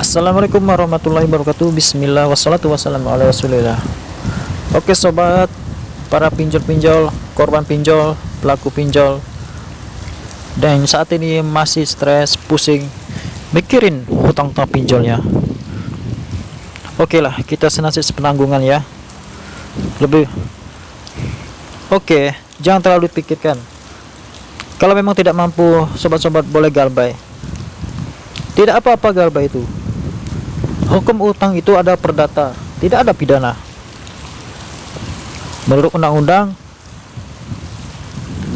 Assalamualaikum warahmatullahi wabarakatuh. Bismillah wassalatu wassalamu ala rasulillah. Oke sobat, para pinjol-pinjol, korban pinjol, pelaku pinjol, dan saat ini masih stres, pusing mikirin hutang-hutang pinjolnya. Oke lah, kita senasib sepenanggungan ya. Oke, jangan terlalu dipikirkan. Kalau memang tidak mampu, sobat-sobat boleh galbay. Tidak apa-apa galbay itu. Hukum utang itu ada perdata, tidak ada pidana. Menurut undang-undang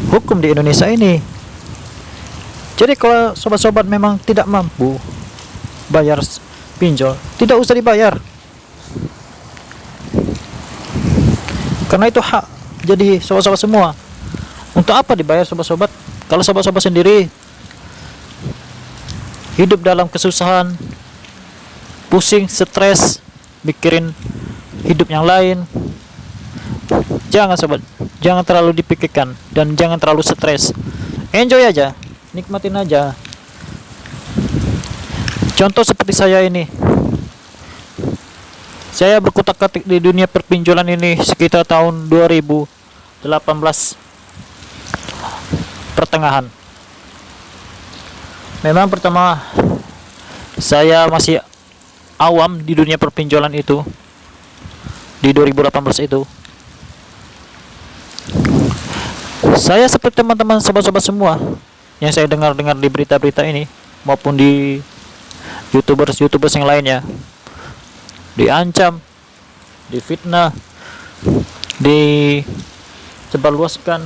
hukum di Indonesia ini. Jadi kalau sobat-sobat memang tidak mampu bayar pinjol, tidak usah dibayar. Karena itu hak jadi sobat-sobat semua. Untuk apa dibayar sobat-sobat? Kalau sobat-sobat sendiri hidup dalam kesusahan, pusing, stres, mikirin hidup yang lain, jangan sobat, jangan terlalu dipikirkan dan jangan terlalu stres. Enjoy aja, nikmatin aja. Contoh seperti saya ini, saya berkutak-katik di dunia perpinjolan ini sekitar tahun 2018 pertengahan. Memang pertama saya masih awam di dunia perpinjolan itu di 2018 itu. Saya seperti teman-teman sobat-sobat semua yang saya dengar-dengar di berita-berita ini maupun di YouTubers yang lainnya, diancam, difitnah, disebarluaskan.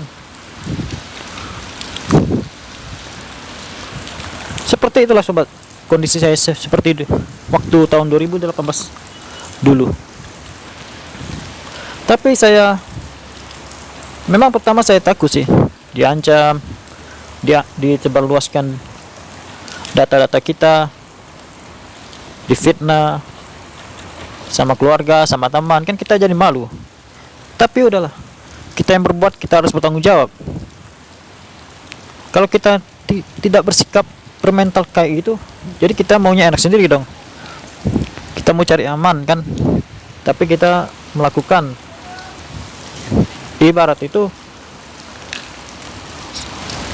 Seperti itulah sobat, kondisi saya seperti itu waktu tahun 2018 dulu. Tapi saya memang pertama saya takut sih, diancam, disebarluaskan data-data kita, difitnah sama keluarga, sama teman, kan kita jadi malu. Tapi udahlah, kita yang berbuat kita harus bertanggung jawab. Kalau kita tidak bersikap bermental kayak gitu, jadi kita maunya enak sendiri dong. Kita mau cari aman kan, tapi kita melakukan, ibarat itu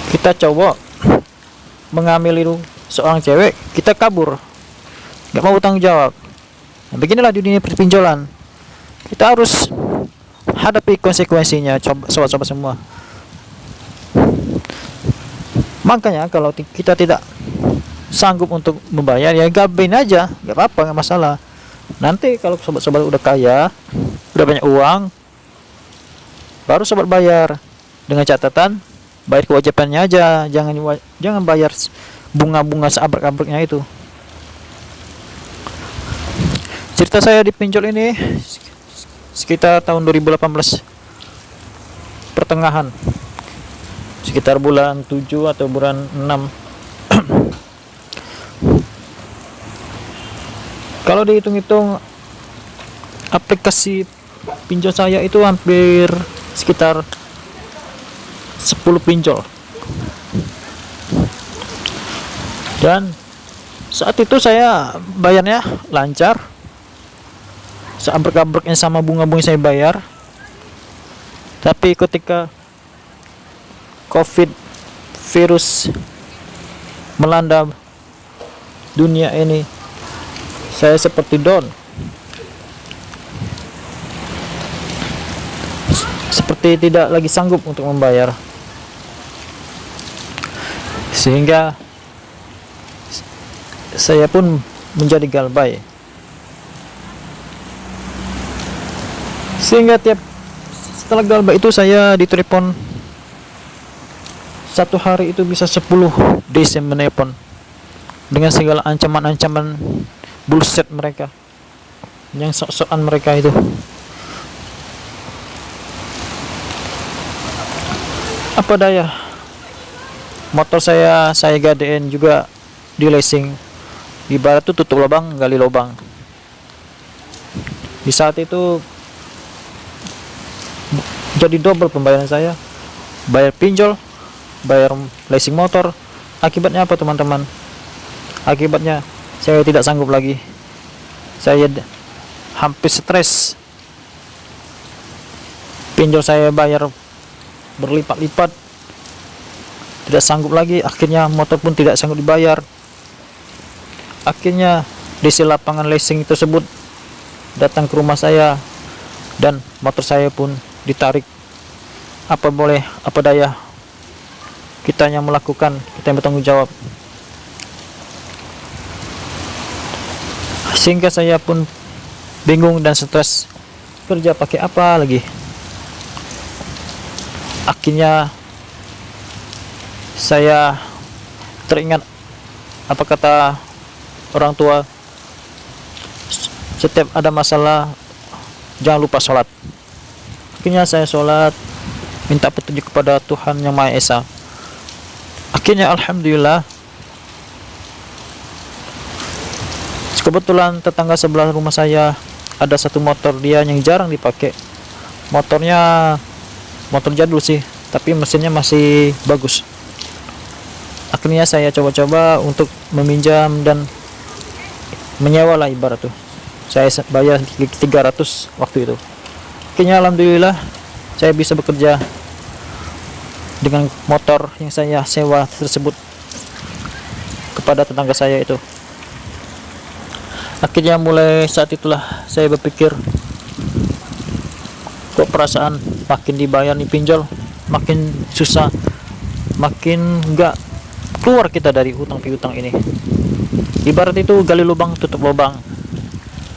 kita cowok mengambil itu seorang cewek, kita kabur, nggak mau tanggung jawab. Nah, beginilah dunia perpinjolan, kita harus hadapi konsekuensinya sobat-sobat semua. Makanya kalau kita tidak sanggup untuk membayar, ya gabain aja, nggak apa-apa, nggak masalah. Nanti kalau sobat-sobat udah kaya, udah banyak uang, baru sobat bayar. Dengan catatan bayar kewajibannya aja, jangan bayar bunga-bunga seabrek-abreknya itu. Cerita saya di pinjol ini sekitar tahun 2018 pertengahan, sekitar bulan 7 atau bulan 6. Kalau dihitung-hitung aplikasi pinjol saya itu hampir sekitar 10 pinjol. Dan saat itu saya bayarnya lancar, seabrek-abreknya sama bunga-bunga saya bayar. Tapi ketika COVID virus melanda dunia ini, saya seperti down, seperti tidak lagi sanggup untuk membayar, sehingga saya pun menjadi galbay. Sehingga setelah galbay itu saya ditelepon satu hari itu bisa 10 DC menelpon dengan segala ancaman-ancaman bullshit mereka, yang sok-sokan mereka itu. Apa daya, motor saya gadein juga di leasing, ibarat tuh tutup lubang gali lubang. Di saat itu jadi double pembayaran saya, bayar pinjol, bayar leasing motor. Akibatnya apa teman-teman? Akibatnya Saya tidak sanggup lagi. Saya hampir stres. Pinjol saya bayar berlipat-lipat, tidak sanggup lagi. Akhirnya motor pun tidak sanggup dibayar. Akhirnya DC lapangan leasing tersebut datang ke rumah saya, dan motor saya pun ditarik. Apa boleh, apa daya, kita yang melakukan, kita yang bertanggung jawab. Sehingga saya pun bingung dan stres, kerja pakai apa lagi. Akhirnya saya teringat apa kata orang tua, setiap ada masalah jangan lupa sholat. Akhirnya saya sholat, minta petunjuk kepada Tuhan Yang Maha Esa. Akhirnya alhamdulillah, kebetulan tetangga sebelah rumah saya ada satu motor dia yang jarang dipakai. Motornya motor jadul sih, tapi mesinnya masih bagus. Akhirnya saya coba-coba untuk meminjam dan menyewa lah, ibarat tuh. Saya bayar 300 waktu itu. Akhirnya alhamdulillah saya bisa bekerja dengan motor yang saya sewa tersebut kepada tetangga saya itu. Akhirnya mulai saat itulah saya berpikir, kok perasaan makin dibayar nih pinjol makin susah, makin enggak keluar kita dari hutang piutang ini. Ibarat itu gali lubang tutup lubang,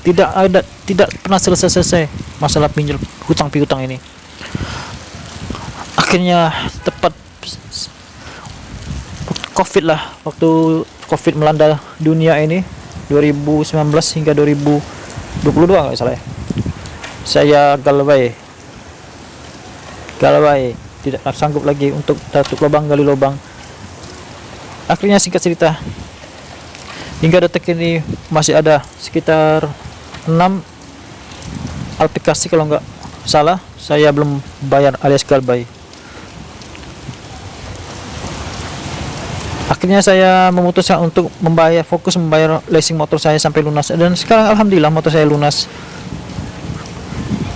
tidak pernah selesai masalah pinjol hutang piutang ini. Akhirnya tepat COVID lah, waktu COVID melanda dunia ini 2019 hingga 2022 nggak salah ya, saya galbay tidak sanggup lagi untuk tutup lubang gali lubang. Akhirnya singkat cerita, hingga detik ini masih ada sekitar 6 aplikasi kalau nggak salah saya belum bayar alias galbay. Akhirnya saya memutuskan untuk fokus membayar leasing motor saya sampai lunas, dan sekarang alhamdulillah motor saya lunas.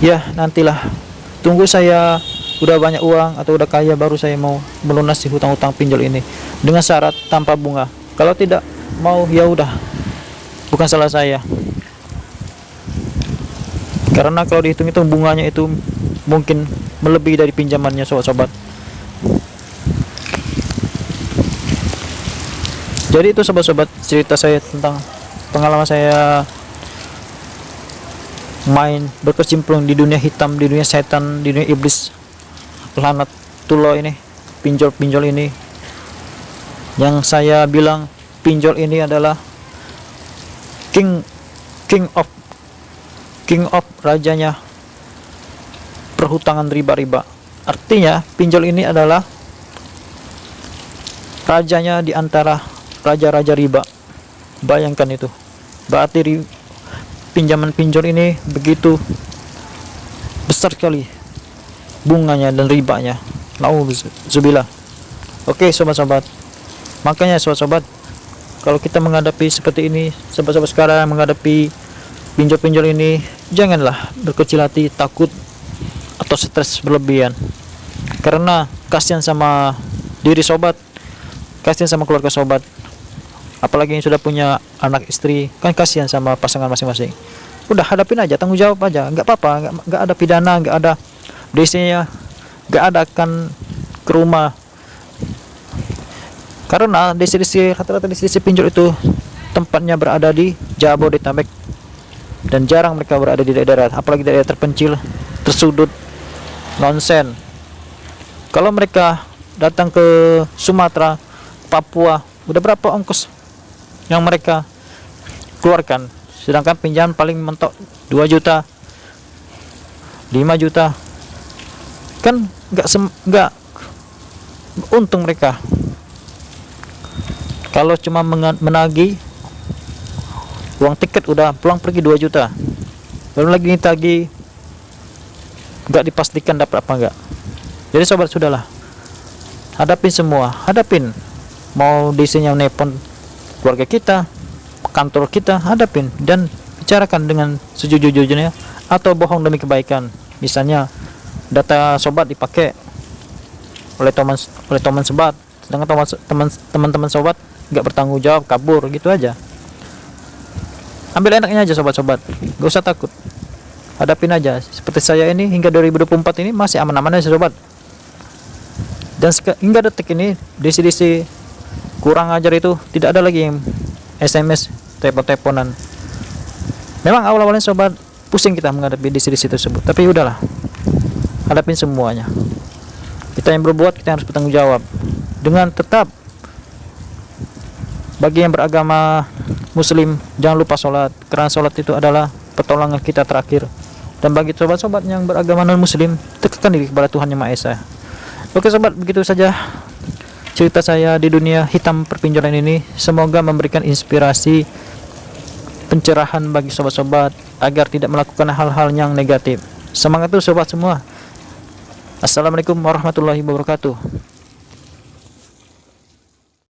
Ya nantilah, tunggu saya udah banyak uang atau udah kaya baru saya mau melunasi hutang-hutang pinjol ini dengan syarat tanpa bunga. Kalau tidak mau ya udah, bukan salah saya. Karena kalau dihitung-hitung bunganya itu mungkin melebihi dari pinjamannya sobat-sobat. Jadi itu sobat-sobat cerita saya tentang pengalaman saya main berkecimpung di dunia hitam, di dunia setan, di dunia iblis, laknatullah ini, pinjol-pinjol ini. Yang saya bilang pinjol ini adalah king of rajanya perhutangan riba-riba. Artinya pinjol ini adalah rajanya di antara raja-raja riba. Bayangkan itu. Berarti pinjaman pinjol ini begitu besar sekali bunganya dan ribanya. Nauzubillah. Oke sobat-sobat, makanya sobat-sobat, kalau kita menghadapi seperti ini, sobat-sobat sekarang menghadapi pinjol-pinjol ini, janganlah berkecil hati, takut atau stres berlebihan. Karena kasihan sama diri sobat, kasihan sama keluarga sobat, apalagi yang sudah punya anak istri, kan kasihan sama pasangan masing-masing. Udah hadapin aja, tanggung jawab aja, nggak apa-apa, nggak ada pidana, nggak ada DC-nya, nggak ada akan ke rumah. Karena DC rata-rata DC pinjol itu tempatnya berada di Jabodetabek, dan jarang mereka berada di daerah, apalagi daerah terpencil, tersudut, nonsen. Kalau mereka datang ke Sumatera, Papua, udah berapa ongkos yang mereka keluarkan, sedangkan pinjaman paling mentok 2 juta 5 juta, kan nggak untung mereka. Kalau cuma menagih uang tiket udah pulang pergi 2 juta, baru lagi ditagih, nggak dipastikan dapat apa enggak. Jadi sobat, sudahlah, hadapin semua, hadapin. Mau DC-nya nepon keluarga kita, kantor kita, hadapin dan bicarakan dengan sejujur-jujurnya, atau bohong demi kebaikan. Misalnya data sobat dipakai oleh teman sobat, sedangkan teman-teman sobat nggak bertanggung jawab, kabur gitu aja. Ambil enaknya aja sobat-sobat, gak usah takut, hadapin aja. Seperti saya ini hingga 2024 ini masih aman-aman aja sobat. Dan hingga detik ini DC kurang ajar itu tidak ada lagi yang SMS, telepon-teleponan. Memang awal-awalnya sobat pusing kita menghadapi DC tersebut, tapi udahlah, hadapin semuanya. Kita yang berbuat, kita harus bertanggung jawab dengan tetap. Bagi yang beragama muslim, jangan lupa sholat, karena sholat itu adalah pertolongan kita terakhir. Dan bagi sobat-sobat yang beragama non muslim, dekatkan diri kepada Tuhan Yang Maha Esa. Oke sobat, begitu saja cerita saya di dunia hitam perpinjaran ini. Semoga memberikan inspirasi, pencerahan bagi sobat-sobat agar tidak melakukan hal-hal yang negatif. Semangat tuh sobat semua. Assalamualaikum warahmatullahi wabarakatuh.